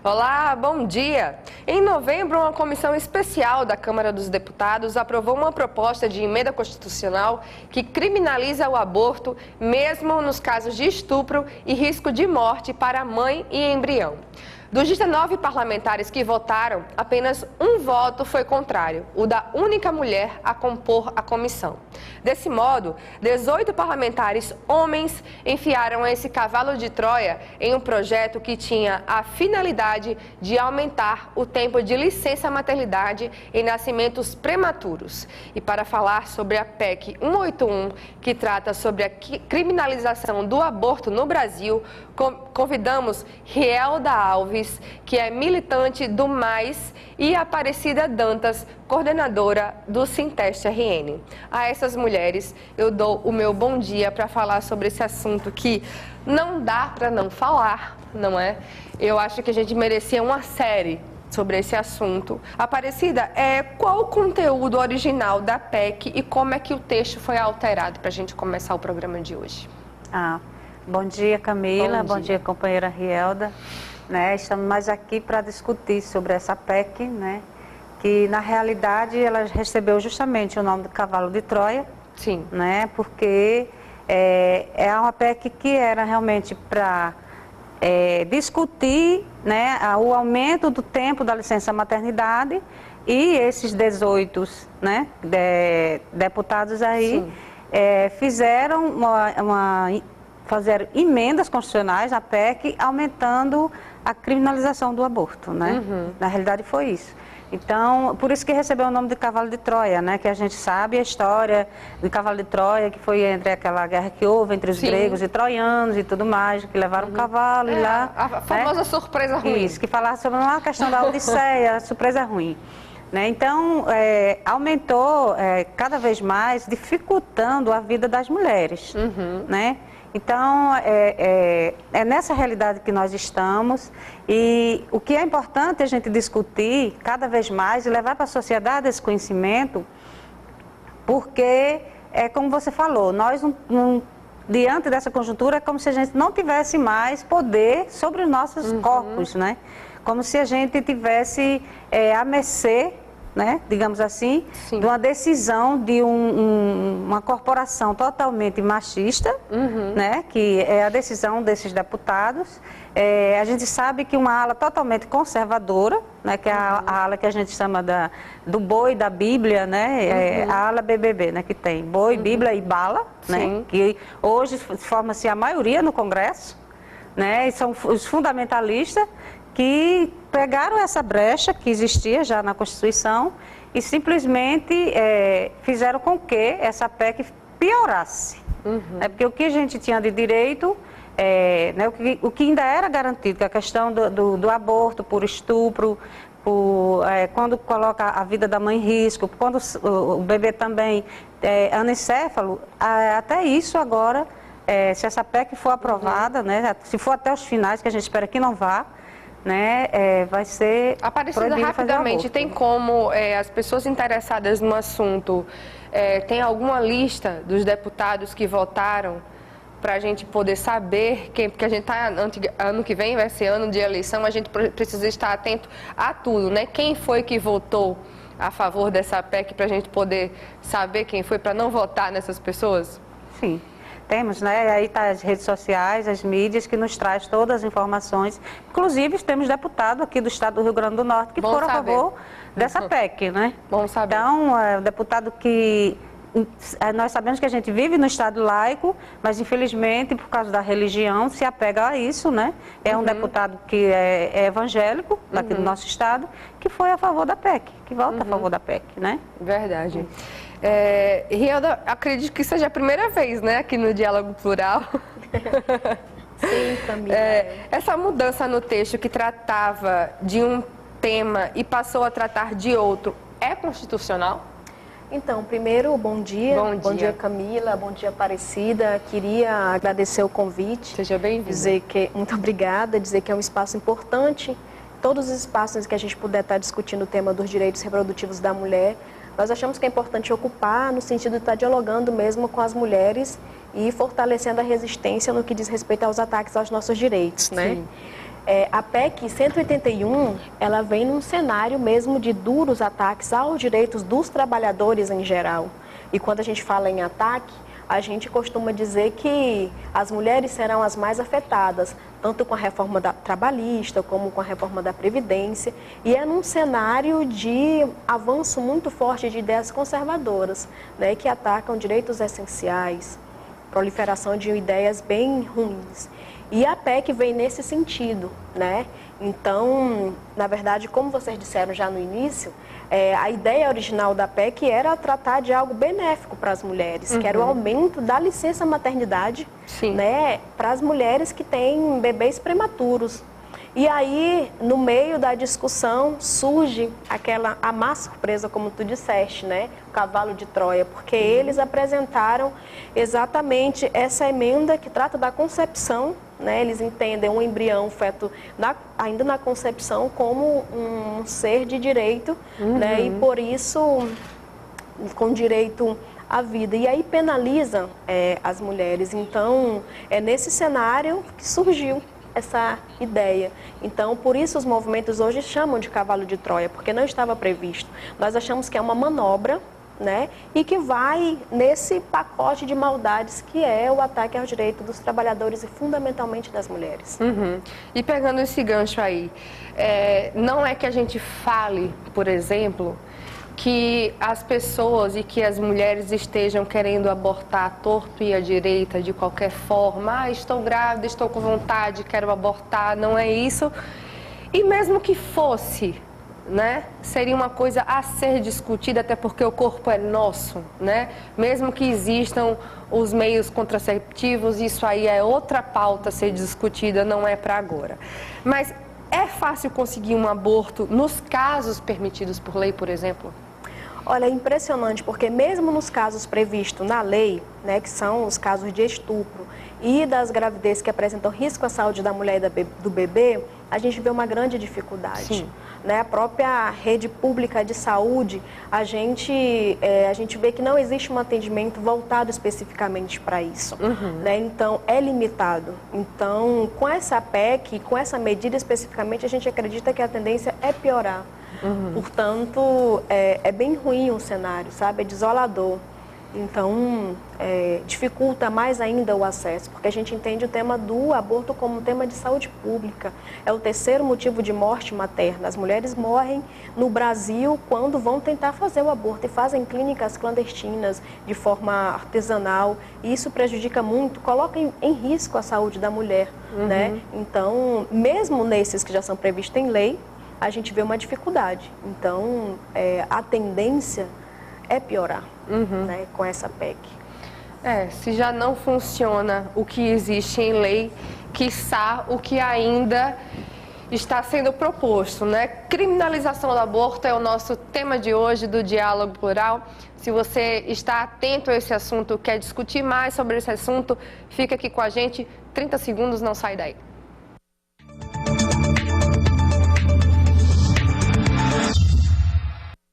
Olá, bom dia! Em novembro, uma comissão especial da Câmara dos Deputados aprovou uma proposta de emenda constitucional que criminaliza o aborto, mesmo nos casos de estupro e risco de morte para a mãe e embrião. Dos 19 parlamentares que votaram, apenas um voto foi contrário, o da única mulher a compor a comissão. Desse modo, 18 parlamentares homens enfiaram esse cavalo de Troia em um projeto que tinha a finalidade de aumentar o tempo de licença maternidade em nascimentos prematuros. E para falar sobre a PEC 181, que trata sobre a criminalização do aborto no Brasil, convidamos Rielda Alves, que é militante do Mais, e Aparecida Dantas, coordenadora do Sinteste RN. A essas mulheres eu dou o meu bom dia para falar sobre esse assunto que não dá para não falar, não é? Eu acho que a gente merecia uma série sobre esse assunto. Aparecida, qual o conteúdo original da PEC e como é que o texto foi alterado para a gente começar o programa de hoje? Bom dia, Camila. Bom dia, companheira Rielda. Estamos mais aqui para discutir sobre essa PEC, que na realidade ela recebeu justamente o nome do cavalo de Troia. Sim. Porque é uma PEC que era realmente para discutir o aumento do tempo da licença maternidade, e esses 18 deputados aí fizeram fazer emendas constitucionais na PEC, aumentando a criminalização do aborto, Na realidade foi isso. Então, por isso que recebeu o nome de cavalo de Troia, que a gente sabe a história do cavalo de Troia, que foi entre aquela guerra que houve entre os gregos e troianos e tudo mais, que levaram o cavalo e lá... A famosa surpresa ruim. Isso, que falava sobre uma questão da Odisseia, surpresa ruim. Então, aumentou cada vez mais, dificultando a vida das mulheres, Então, é nessa realidade que nós estamos, e o que é importante a gente discutir cada vez mais e levar para a sociedade esse conhecimento, porque, como você falou, nós diante dessa conjuntura é como se a gente não tivesse mais poder sobre os nossos corpos, Como se a gente tivesse à mercê, digamos assim, de uma decisão de uma corporação totalmente machista, que é a decisão desses deputados. A gente sabe que uma ala totalmente conservadora, que é a ala que a gente chama do boi da Bíblia, a ala BBB, que tem boi, Bíblia e bala, que hoje forma-se a maioria no Congresso, e são os fundamentalistas, que pegaram essa brecha que existia já na Constituição e simplesmente fizeram com que essa PEC piorasse. Porque o que a gente tinha de direito, o que ainda era garantido, que é a questão do aborto por estupro, quando coloca a vida da mãe em risco, quando o bebê também é anencéfalo, até isso agora, se essa PEC for aprovada, se for até os finais, que a gente espera que não vá, vai ser Aparecida, rapidamente, tem como as pessoas interessadas no assunto, tem alguma lista dos deputados que votaram para a gente poder saber quem, porque a gente está ano que vem, vai ser ano de eleição, a gente precisa estar atento a tudo, Quem foi que votou a favor dessa PEC para a gente poder saber quem foi, para não votar nessas pessoas? Sim. Temos, aí está as redes sociais, as mídias, que nos traz todas as informações. Inclusive, temos deputado aqui do estado do Rio Grande do Norte que foram a favor dessa PEC, Bom saber. Então, o deputado que... Nós sabemos que a gente vive no estado laico, mas infelizmente, por causa da religião, se apega a isso, É um deputado que é evangélico, daqui do nosso estado, que foi a favor da PEC, que vota a favor da PEC, Verdade. Rielda, acredito que seja a primeira vez, aqui no Diálogo Plural. Sim, Camila. Essa mudança no texto que tratava de um tema e passou a tratar de outro, é constitucional? Então, primeiro, bom dia. Bom dia, Camila. Bom dia, Aparecida. Queria agradecer o convite. Seja bem-vinda. Muito obrigada. Dizer que é um espaço importante todos os espaços que a gente puder estar discutindo o tema dos direitos reprodutivos da mulher, nós achamos que é importante ocupar no sentido de estar dialogando mesmo com as mulheres e fortalecendo a resistência no que diz respeito aos ataques aos nossos direitos, né? Sim. A PEC 181, ela vem num cenário mesmo de duros ataques aos direitos dos trabalhadores em geral. E quando a gente fala em ataque, a gente costuma dizer que as mulheres serão as mais afetadas, tanto com a reforma trabalhista como com a reforma da Previdência. E é num cenário de avanço muito forte de ideias conservadoras, né, que atacam direitos essenciais, proliferação de ideias bem ruins. E a PEC vem nesse sentido, né? Então, na verdade, como vocês disseram já no início, a ideia original da PEC era tratar de algo benéfico para as mulheres, que era o aumento da licença maternidade, né, para as mulheres que têm bebês prematuros. E aí, no meio da discussão, surge a má surpresa, como tu disseste, né? O cavalo de Troia, porque eles apresentaram exatamente essa emenda que trata da concepção, né? Eles entendem um embrião, um feto, ainda na concepção, como um ser de direito, né? E por isso, com direito à vida. E aí penalizam as mulheres. Então, é nesse cenário que surgiu essa ideia. Então, por isso os movimentos hoje chamam de cavalo de Troia, porque não estava previsto. Nós achamos que é uma manobra, né, e que vai nesse pacote de maldades que é o ataque ao direito dos trabalhadores e fundamentalmente das mulheres. E pegando esse gancho aí, não é que a gente fale, por exemplo, que as pessoas e que as mulheres estejam querendo abortar à torto e à direita de qualquer forma. Estou grávida, estou com vontade, quero abortar, não é isso. E mesmo que fosse, né, seria uma coisa a ser discutida, até porque o corpo é nosso, né? Mesmo que existam os meios contraceptivos, isso aí é outra pauta a ser discutida, não é para agora. Mas é fácil conseguir um aborto nos casos permitidos por lei, por exemplo? Olha, é impressionante, porque mesmo nos casos previstos na lei, né, que são os casos de estupro e das gravidezes que apresentam risco à saúde da mulher e do bebê, a gente vê uma grande dificuldade. Né? A própria rede pública de saúde, a gente vê que não existe um atendimento voltado especificamente para isso. Né? Então, é limitado. Então, com essa PEC, com essa medida especificamente, a gente acredita que a tendência é piorar. Portanto, é bem ruim o cenário, sabe? É desolador. Então, dificulta mais ainda o acesso, porque a gente entende o tema do aborto como um tema de saúde pública. É o terceiro motivo de morte materna. As mulheres morrem no Brasil quando vão tentar fazer o aborto e fazem clínicas clandestinas de forma artesanal. E isso prejudica muito, coloca em risco a saúde da mulher. Né? Então, mesmo nesses que já são previstos em lei, a gente vê uma dificuldade. Então, a tendência é piorar, né, com essa PEC. Se já não funciona o que existe em lei, quiçá o que ainda está sendo proposto, né? Criminalização do aborto é o nosso tema de hoje do Diálogo Plural. Se você está atento a esse assunto, quer discutir mais sobre esse assunto, fica aqui com a gente, 30 segundos, não sai daí.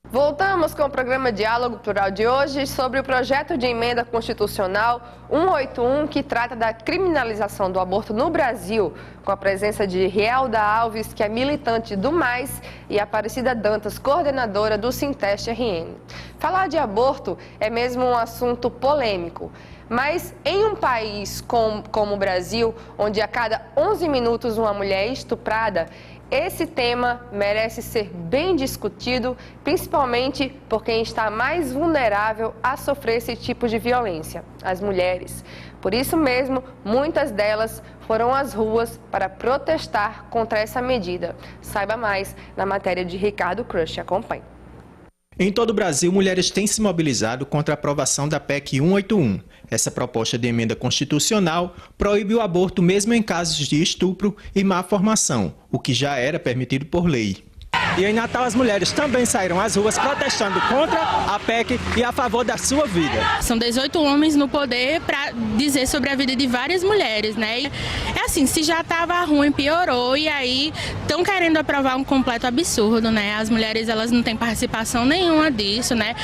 Voltamos com o programa Diálogo Plural de hoje sobre o projeto de emenda constitucional 181, que trata da criminalização do aborto no Brasil, com a presença de Rielda Alves, que é militante do Mais, e Aparecida Dantas, coordenadora do Sinteste RN. Falar de aborto é mesmo um assunto polêmico, mas em um país como o Brasil, onde a cada 11 minutos uma mulher é estuprada, esse tema merece ser bem discutido, principalmente por quem está mais vulnerável a sofrer esse tipo de violência, as mulheres. Por isso mesmo, muitas delas foram às ruas para protestar contra essa medida. Saiba mais na matéria de Ricardo Crush. Acompanhe. Em todo o Brasil, mulheres têm se mobilizado contra a aprovação da PEC 181. Essa proposta de emenda constitucional proíbe o aborto mesmo em casos de estupro e má formação, o que já era permitido por lei. E em Natal, as mulheres também saíram às ruas protestando contra a PEC e a favor da sua vida. São 18 homens no poder para dizer sobre a vida de várias mulheres, né? É assim, se já estava ruim, piorou, e aí estão querendo aprovar um completo absurdo, né? As mulheres, elas não têm participação nenhuma disso, né?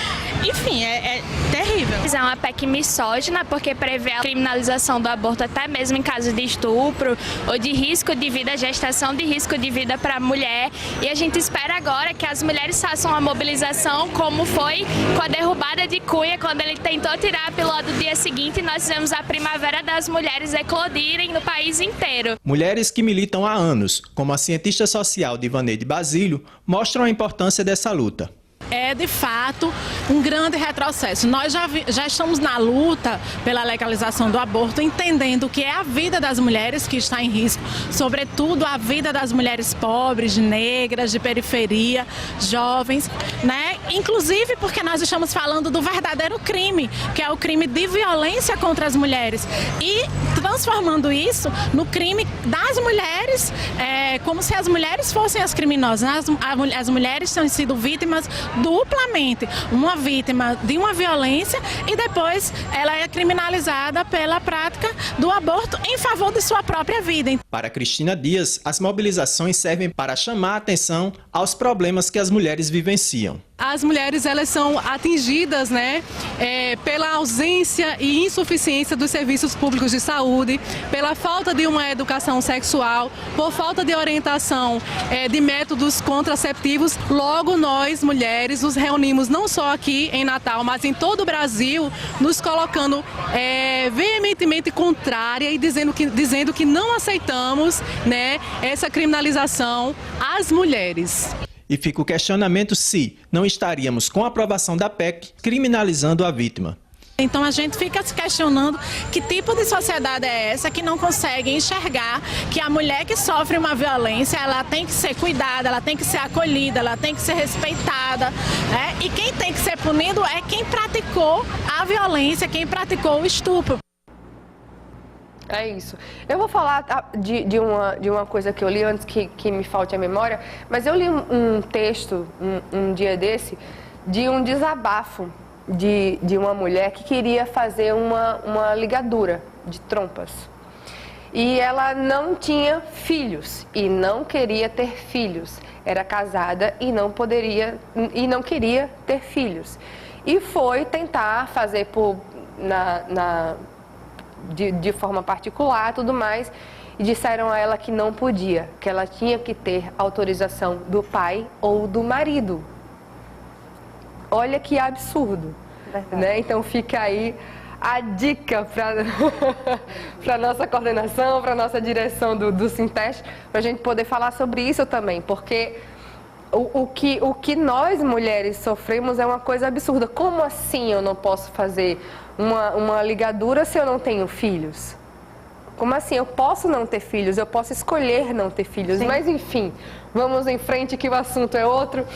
Enfim, é terrível. É uma PEC misógina, porque prevê a criminalização do aborto até mesmo em caso de estupro ou de risco de vida, gestação de risco de vida para a mulher. E a gente espera agora que as mulheres façam uma mobilização, como foi com a derrubada de Cunha, quando ele tentou tirar a pílula do dia seguinte, e nós vemos a primavera das mulheres eclodirem no país inteiro. Mulheres que militam há anos, como a cientista social Divaneide Basílio, mostram a importância dessa luta. É, de fato, um grande retrocesso. Nós já estamos na luta pela legalização do aborto, entendendo que é a vida das mulheres que está em risco, sobretudo a vida das mulheres pobres, negras, de periferia, jovens, né? Inclusive porque nós estamos falando do verdadeiro crime, que é o crime de violência contra as mulheres, e transformando isso no crime das mulheres, como se as mulheres fossem as criminosas. As mulheres têm sido vítimas duplamente, uma vítima de uma violência e depois ela é criminalizada pela prática do aborto em favor de sua própria vida. Para Cristina Dias, as mobilizações servem para chamar a atenção aos problemas que as mulheres vivenciam. As mulheres, elas são atingidas, né, pela ausência e insuficiência dos serviços públicos de saúde, pela falta de uma educação sexual, por falta de orientação de métodos contraceptivos. Logo, nós, mulheres, nos reunimos não só aqui em Natal, mas em todo o Brasil, nos colocando veementemente contrária e dizendo que não aceitamos, né, essa criminalização às mulheres. E fica o questionamento se não estaríamos com a aprovação da PEC criminalizando a vítima. Então a gente fica se questionando que tipo de sociedade é essa que não consegue enxergar que a mulher que sofre uma violência, ela tem que ser cuidada, ela tem que ser acolhida, ela tem que ser respeitada, né? E quem tem que ser punido é quem praticou a violência, quem praticou o estupro. É isso. Eu vou falar de uma coisa que eu li antes que me falte a memória, mas eu li um texto um dia desse de um desabafo de uma mulher que queria fazer uma ligadura de trompas. E ela não tinha filhos e não queria ter filhos. Era casada e não queria ter filhos. E foi tentar fazer de forma particular e tudo mais, e disseram a ela que não podia, que ela tinha que ter autorização do pai ou do marido. Olha que absurdo, né? Então fica aí a dica para a nossa coordenação, para a nossa direção do Sinteste, para a gente poder falar sobre isso também, porque o que nós mulheres sofremos é uma coisa absurda. Como assim eu não posso fazer uma ligadura se eu não tenho filhos? Como assim? Eu posso não ter filhos, eu posso escolher não ter filhos. Sim. Mas enfim, vamos em frente que o assunto é outro.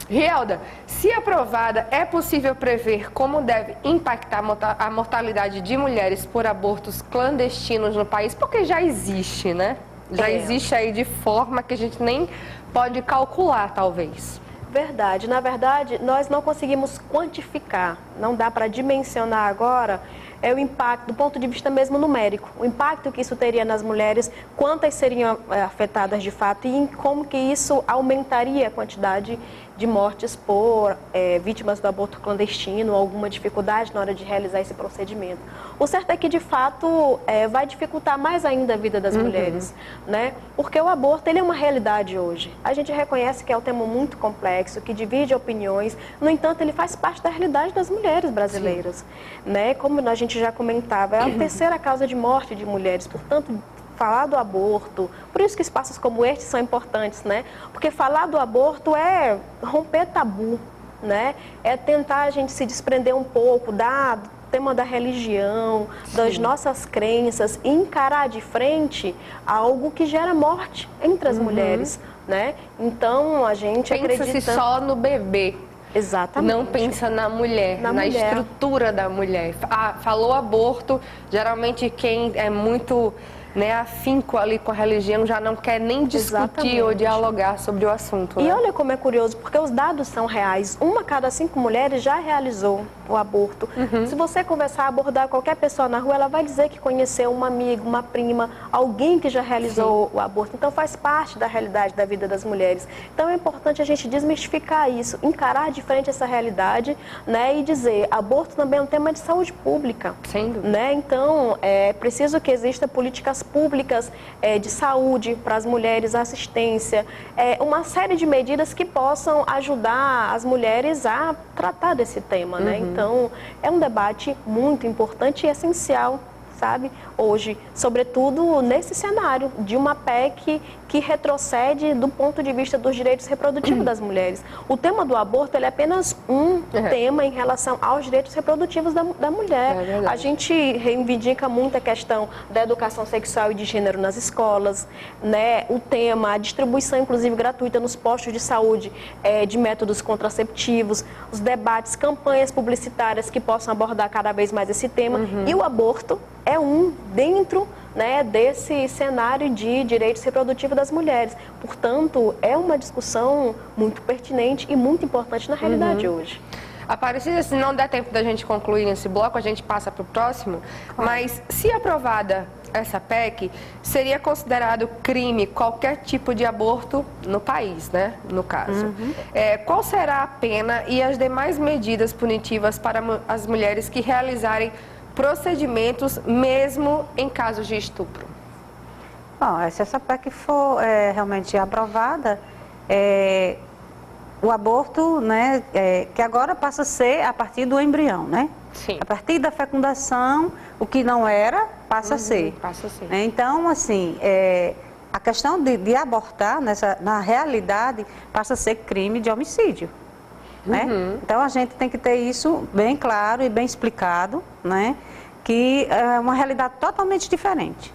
Rielda, se aprovada, é possível prever como deve impactar a mortalidade de mulheres por abortos clandestinos no país? Porque já existe, né? Já existe aí de forma que a gente nem pode calcular, talvez. Verdade. Na verdade, nós não conseguimos quantificar, não dá para dimensionar agora o impacto do ponto de vista mesmo numérico, o impacto que isso teria nas mulheres, quantas seriam afetadas de fato e como que isso aumentaria a quantidade de mortes por vítimas do aborto clandestino, alguma dificuldade na hora de realizar esse procedimento. O certo é que, de fato, vai dificultar mais ainda a vida das mulheres, né? Porque o aborto, ele é uma realidade hoje. A gente reconhece que é um tema muito complexo, que divide opiniões, no entanto, ele faz parte da realidade das mulheres brasileiras, né? Como a gente já comentava, é a terceira causa de morte de mulheres, portanto, falar do aborto, por isso que espaços como este são importantes, né? Porque falar do aborto é romper tabu, né? É tentar a gente se desprender um pouco do tema da religião, das nossas crenças, e encarar de frente algo que gera morte entre as mulheres, né? Então, a gente acredita... Pensa-se só no bebê. Exatamente. Não pensa na mulher, na estrutura da mulher. Falou aborto, geralmente quem é muito né, afinco ali com a religião, já não quer nem discutir Exatamente. ou dialogar sobre o assunto. E né? olha como é curioso, porque os dados são reais. 1 a cada 5 mulheres já realizou o aborto. Se você conversar, abordar qualquer pessoa na rua, ela vai dizer que conheceu uma amiga, uma prima, alguém que já realizou o aborto. Então faz parte da realidade da vida das mulheres. Então é importante a gente desmistificar isso, encarar de frente essa realidade, né, e dizer, aborto também é um tema de saúde pública. Sem dúvida. Né? Então, é preciso que exista políticas públicas de saúde para as mulheres, assistência, uma série de medidas que possam ajudar as mulheres a tratar desse tema. Né? Então, é um debate muito importante e essencial, sabe, hoje, sobretudo nesse cenário de uma PEC que retrocede do ponto de vista dos direitos reprodutivos das mulheres. O tema do aborto ele é apenas um tema em relação aos direitos reprodutivos da mulher. A gente reivindica muito a questão da educação sexual e de gênero nas escolas, né? O tema, a distribuição, inclusive, gratuita nos postos de saúde de métodos contraceptivos, os debates, campanhas publicitárias que possam abordar cada vez mais esse tema. E o aborto é dentro, né, desse cenário de direitos reprodutivos das mulheres. Portanto, é uma discussão muito pertinente e muito importante na realidade hoje. Aparecida, se não der tempo da gente concluir nesse bloco, a gente passa para o próximo. Mas, se aprovada essa PEC, seria considerado crime qualquer tipo de aborto no país, né? No caso. Qual será a pena e as demais medidas punitivas para as mulheres que realizarem procedimentos mesmo em casos de estupro? Bom, se essa PEC for realmente aprovada, o aborto, né, que agora passa a ser a partir do embrião, né? Sim. A partir da fecundação, o que não era, passa a ser. Passa a ser. Então, assim, a questão de abortar, na realidade, passa a ser crime de homicídio. Né? Então, a gente tem que ter isso bem claro e bem explicado, né? Que é uma realidade totalmente diferente.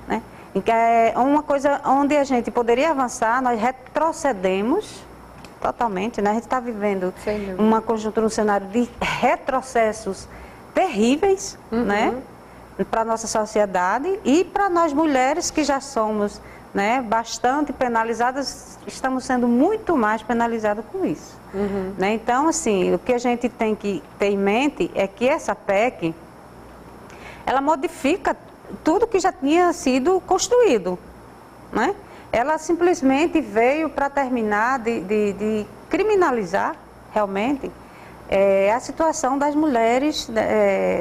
Né? É uma coisa onde a gente poderia avançar, nós retrocedemos totalmente, né? A gente está vivendo uma conjuntura, um cenário de retrocessos terríveis, né? Para a nossa sociedade e para nós mulheres que já somos, né, bastante penalizadas, estamos sendo muito mais penalizadas com isso. Né? Então, assim, o que a gente tem que ter em mente é que essa PEC, ela modifica tudo que já tinha sido construído. Né? Ela simplesmente veio para terminar de criminalizar, realmente, a situação das mulheres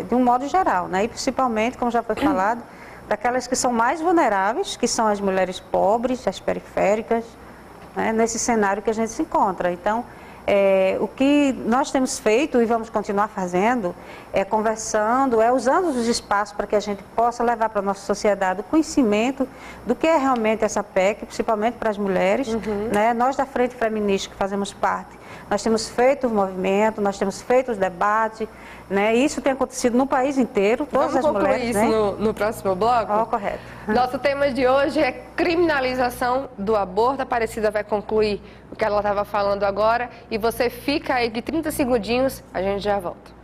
de um modo geral, né? E principalmente, como já foi falado, daquelas que são mais vulneráveis, que são as mulheres pobres, as periféricas, né? Nesse cenário que a gente se encontra. Então, o que nós temos feito e vamos continuar fazendo conversando, usando os espaços para que a gente possa levar para a nossa sociedade o conhecimento do que é realmente essa PEC, principalmente para as mulheres. Né? Nós da Frente Feminista, que fazemos parte, nós temos feito o movimento, nós temos feito os debates, né? Isso tem acontecido no país inteiro, todas as mulheres. Vamos concluir isso no próximo bloco? Correto. Nosso tema de hoje é criminalização do aborto. A Aparecida vai concluir o que ela estava falando agora e você fica aí de 30 segundinhos, a gente já volta.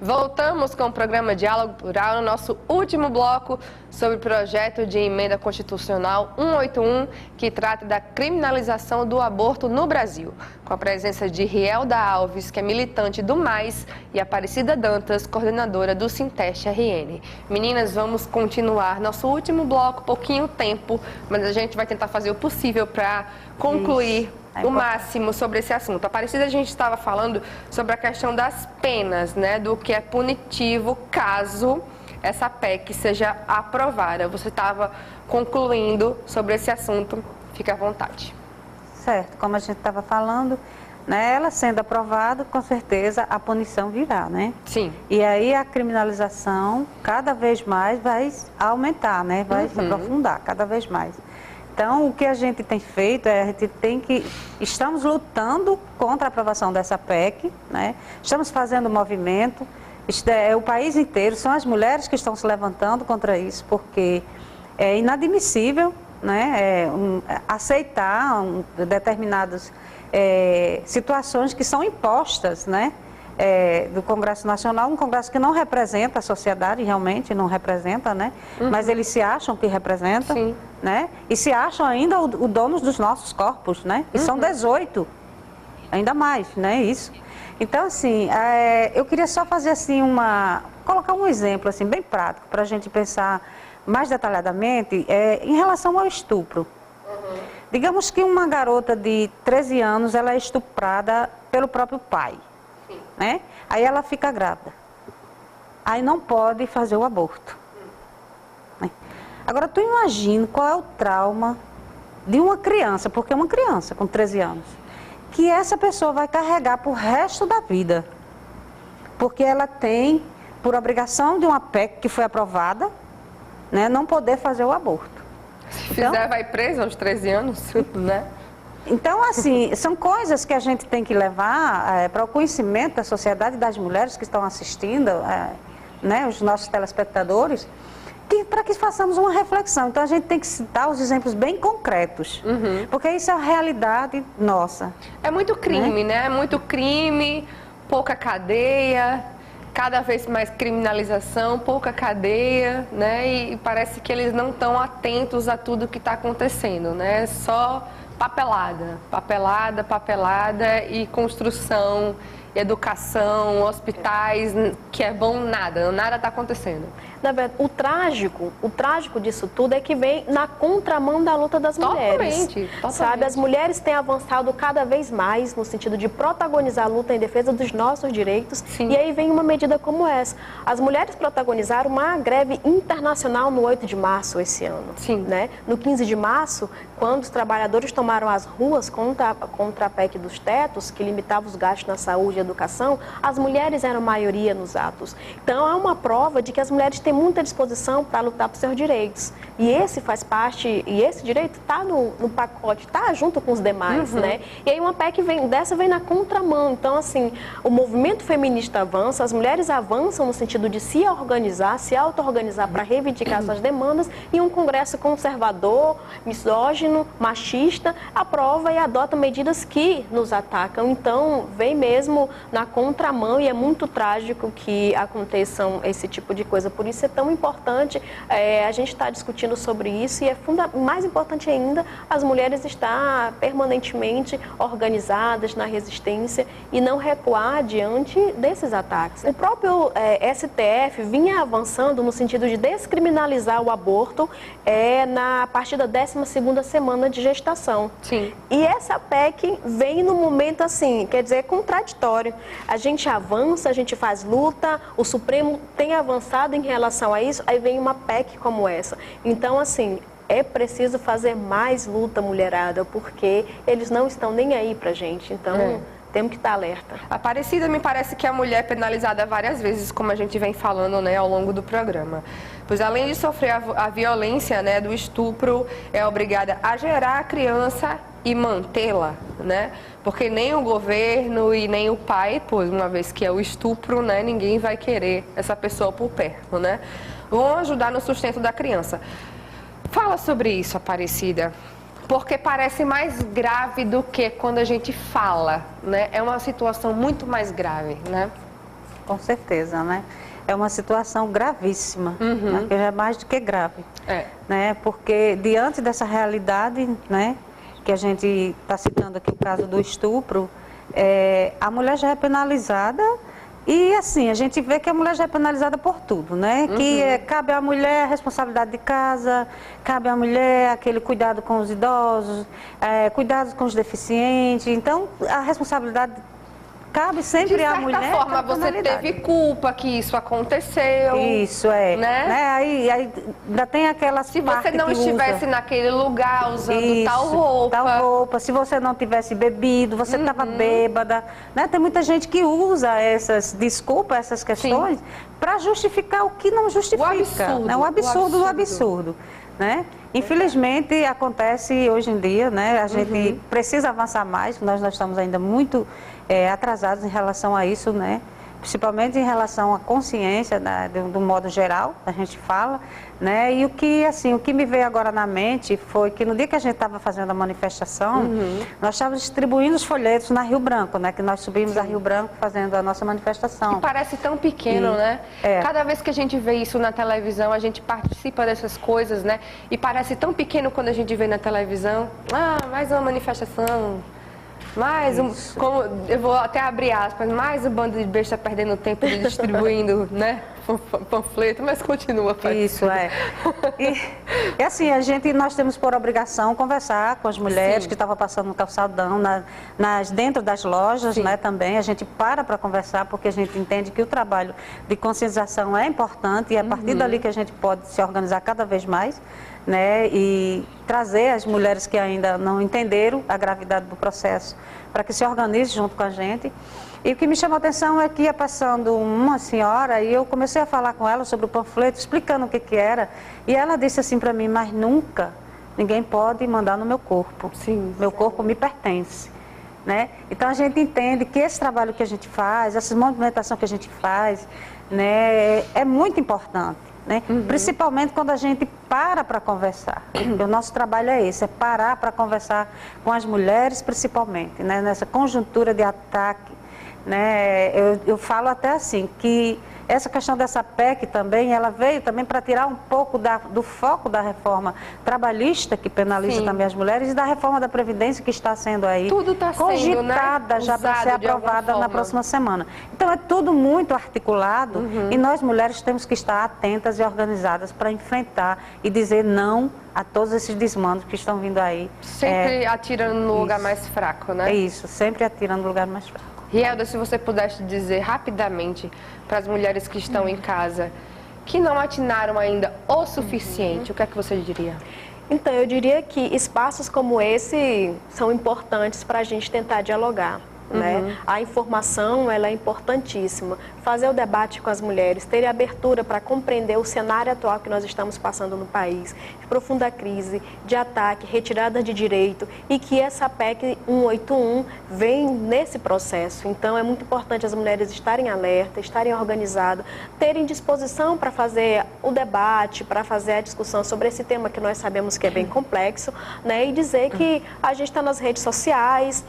Voltamos com o programa Diálogo Plural no nosso último bloco sobre o projeto de emenda constitucional 181, que trata da criminalização do aborto no Brasil, com a presença de Rielda Alves, que é militante do MAIS, e Aparecida Dantas, coordenadora do Sinteste RN. Meninas, vamos continuar nosso último bloco, pouquinho tempo, mas a gente vai tentar fazer o possível para concluir o máximo sobre esse assunto. Aparecida, a gente estava falando sobre a questão das penas, né, do que é punitivo caso essa PEC seja aprovada. Você estava concluindo sobre esse assunto, fique à vontade. Certo, como a gente estava falando, né, ela sendo aprovada, com certeza a punição virá, né? Sim. E aí a criminalização cada vez mais vai aumentar, né? Vai se aprofundar cada vez mais. Então, o que a gente tem feito estamos lutando contra a aprovação dessa PEC, né? Estamos fazendo movimento, o país inteiro, são as mulheres que estão se levantando contra isso, porque é inadmissível, né, aceitar determinadas situações que são impostas, né, do Congresso Nacional, um congresso que não representa a sociedade, realmente não representa, né? Mas eles se acham que representam, Sim. né? E se acham ainda o donos dos nossos corpos, né? E são 18, ainda mais, né? Isso. Então, assim, eu queria só fazer assim colocar um exemplo assim bem prático para a gente pensar mais detalhadamente em relação ao estupro. Digamos que uma garota de 13 anos, ela é estuprada pelo próprio pai, né? Aí ela fica grávida. Aí não pode fazer o aborto. Né? Agora, tu imagina qual é o trauma de uma criança, porque é uma criança com 13 anos, que essa pessoa vai carregar pro resto da vida. Porque ela tem, por obrigação de uma PEC que foi aprovada, né, não poder fazer o aborto. Se fizer, vai presa aos 13 anos, né? Então, assim, são coisas que a gente tem que levar para o conhecimento da sociedade, das mulheres que estão assistindo, né, os nossos telespectadores, para que façamos uma reflexão. Então, a gente tem que citar os exemplos bem concretos, porque isso é a realidade nossa. É muito crime, né? É muito crime, pouca cadeia, cada vez mais criminalização, pouca cadeia, né? E parece que eles não estão atentos a tudo que está acontecendo, né? Só papelada, papelada, papelada e construção, educação, hospitais, que é bom nada está acontecendo. Na verdade, o trágico disso tudo é que vem na contramão da luta das mulheres. Totalmente. Sabe, as mulheres têm avançado cada vez mais no sentido de protagonizar a luta em defesa dos nossos direitos. Sim. E aí vem uma medida como essa. As mulheres protagonizaram uma greve internacional no 8 de março esse ano. Sim. Né? No 15 de março, quando os trabalhadores tomaram as ruas contra a PEC dos tetos, que limitava os gastos na saúde e educação, as mulheres eram maioria nos atos. Então, é uma prova de que as mulheres têm muita disposição para lutar por seus direitos. E esse faz parte, e esse direito está no pacote, está junto com os demais, né? E aí uma PEC vem na contramão. Então, assim, o movimento feminista avança, as mulheres avançam no sentido de se organizar, se auto-organizar para reivindicar suas demandas, e um Congresso conservador, misógino, machista, aprova e adota medidas que nos atacam. Então, vem mesmo na contramão e é muito trágico que aconteçam esse tipo de coisa. Por isso é tão importante a gente estar discutindo sobre isso e é mais importante ainda as mulheres estar permanentemente organizadas na resistência e não recuar diante desses ataques. O próprio STF vinha avançando no sentido de descriminalizar o aborto a partir da 12ª semana de gestação. Sim. E essa PEC vem no momento assim, quer dizer, contraditório. A gente avança, a gente faz luta, o Supremo tem avançado em relação a isso, aí vem uma PEC como essa. Então, assim, é preciso fazer mais luta, mulherada, porque eles não estão nem aí pra gente. Então, temos que estar alerta. Aparecida, me parece que a mulher é penalizada várias vezes, como a gente vem falando, né, ao longo do programa. Pois além de sofrer a violência, né, do estupro, é obrigada a gerar a criança e mantê-la, né? Porque nem o governo e nem o pai, pois uma vez que é o estupro, né, ninguém vai querer essa pessoa por perto, né? Vão ajudar no sustento da criança. Fala sobre isso, Aparecida, porque parece mais grave do que quando a gente fala, né? É uma situação muito mais grave, né? Com certeza, né? É uma situação gravíssima, né? Que já é mais do que grave, né? Porque diante dessa realidade, né, que a gente está citando aqui o caso do estupro, a mulher já é penalizada e assim, a gente vê que a mulher já é penalizada por tudo, né? Que cabe à mulher a responsabilidade de casa, cabe à mulher aquele cuidado com os idosos, cuidados com os deficientes, então a responsabilidade cabe sempre à mulher. De certa forma, você teve culpa que isso aconteceu. Isso, né? Aí ainda tem aquelas se você não estivesse naquele lugar usando tal roupa. Se você não tivesse bebido, você estava bêbada, né? Tem muita gente que usa essas desculpas, essas questões, para justificar o que não justifica. O absurdo. Né? O absurdo do absurdo. Né? Infelizmente acontece hoje em dia, né? A gente precisa avançar mais, nós estamos ainda muito atrasados em relação a isso, né? principalmente em relação à consciência, né, do modo geral, a gente fala, né? E o que me veio agora na mente foi que no dia que a gente estava fazendo a manifestação, nós estávamos distribuindo os folhetos na Rio Branco, né? Que nós subimos a Rio Branco fazendo a nossa manifestação. E parece tão pequeno, né? Cada vez que a gente vê isso na televisão, a gente participa dessas coisas, né? E parece tão pequeno quando a gente vê na televisão. Mais uma manifestação. Mais como eu vou até abrir aspas, mais um bando de besta perdendo tempo distribuindo, né, panfleto, mas continua. Isso, E assim, nós temos por obrigação conversar com as mulheres que estavam passando no calçadão, dentro das lojas, né, também. A gente para conversar, porque a gente entende que o trabalho de conscientização é importante e é a partir dali que a gente pode se organizar cada vez mais, né, e trazer as mulheres que ainda não entenderam a gravidade do processo para que se organizem junto com a gente. E o que me chamou a atenção é que ia passando uma senhora e eu comecei a falar com ela sobre o panfleto, explicando o que era, e ela disse assim para mim: mas nunca ninguém pode mandar no meu corpo. Meu corpo me pertence. Né? Então a gente entende que esse trabalho que a gente faz, essa movimentação que a gente faz, né, é muito importante. Né? Principalmente quando a gente para conversar. O nosso trabalho é esse, é parar para conversar com as mulheres, principalmente, né? Nessa conjuntura de ataque. Né? Eu falo até assim, que essa questão dessa PEC também, ela veio também para tirar um pouco do foco da reforma trabalhista, que penaliza também as mulheres, e da reforma da Previdência, que está sendo aí cogitada, já para ser aprovada na próxima semana. Então é tudo muito articulado e nós mulheres temos que estar atentas e organizadas para enfrentar e dizer não a todos esses desmandos que estão vindo aí. Sempre atirando no lugar mais fraco, né? É isso, sempre atirando no lugar mais fraco. Rielda, se você pudesse dizer rapidamente para as mulheres que estão em casa, que não atinaram ainda o suficiente, o que é que você diria? Então, eu diria que espaços como esse são importantes para a gente tentar dialogar. Né? A informação, ela é importantíssima. Fazer o debate com as mulheres, ter abertura para compreender o cenário atual que nós estamos passando no país, de profunda crise, de ataque, retirada de direito, e que essa PEC 181 vem nesse processo. Então é muito importante as mulheres estarem alertas, estarem organizadas, terem disposição para fazer o debate, para fazer a discussão sobre esse tema que nós sabemos que é bem complexo, né? E dizer que a gente está nas redes sociais.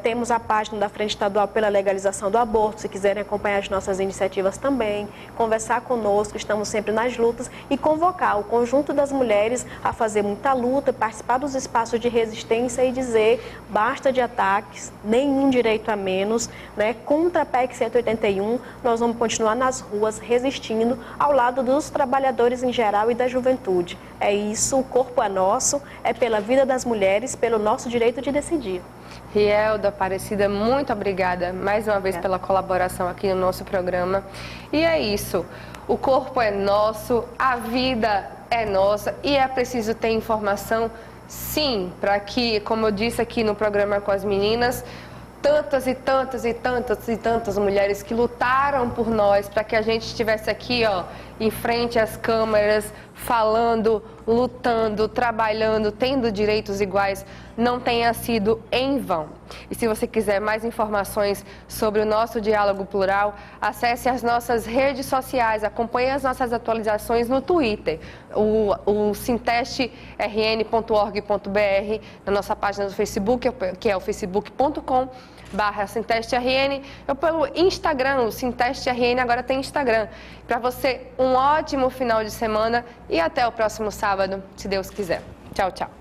Temos a página da Frente Estadual pela Legalização do Aborto, se quiserem acompanhar as nossas iniciativas também, conversar conosco, estamos sempre nas lutas, e convocar o conjunto das mulheres a fazer muita luta, participar dos espaços de resistência e dizer basta de ataques, nenhum direito a menos, né? Contra a PEC 181, nós vamos continuar nas ruas resistindo ao lado dos trabalhadores em geral e da juventude. É isso, o corpo é nosso, é pela vida das mulheres, pelo nosso direito de decidir. Rielda, Aparecida, muito obrigada mais uma vez pela colaboração aqui no nosso programa. E é isso, o corpo é nosso, a vida é nossa e é preciso ter informação, sim, para que, como eu disse aqui no programa com as meninas, tantas e tantas e tantas e tantas mulheres que lutaram por nós para que a gente estivesse aqui, ó, em frente às câmeras, falando, lutando, trabalhando, tendo direitos iguais, não tenha sido em vão. E se você quiser mais informações sobre o nosso Diálogo Plural, acesse as nossas redes sociais, acompanhe as nossas atualizações no Twitter, o sintestrn.org.br, na nossa página do Facebook, que é o facebook.com/SintesteRN, ou pelo Instagram, o SintesteRN agora tem Instagram. Para você, um ótimo final de semana e até o próximo sábado, se Deus quiser. Tchau, tchau.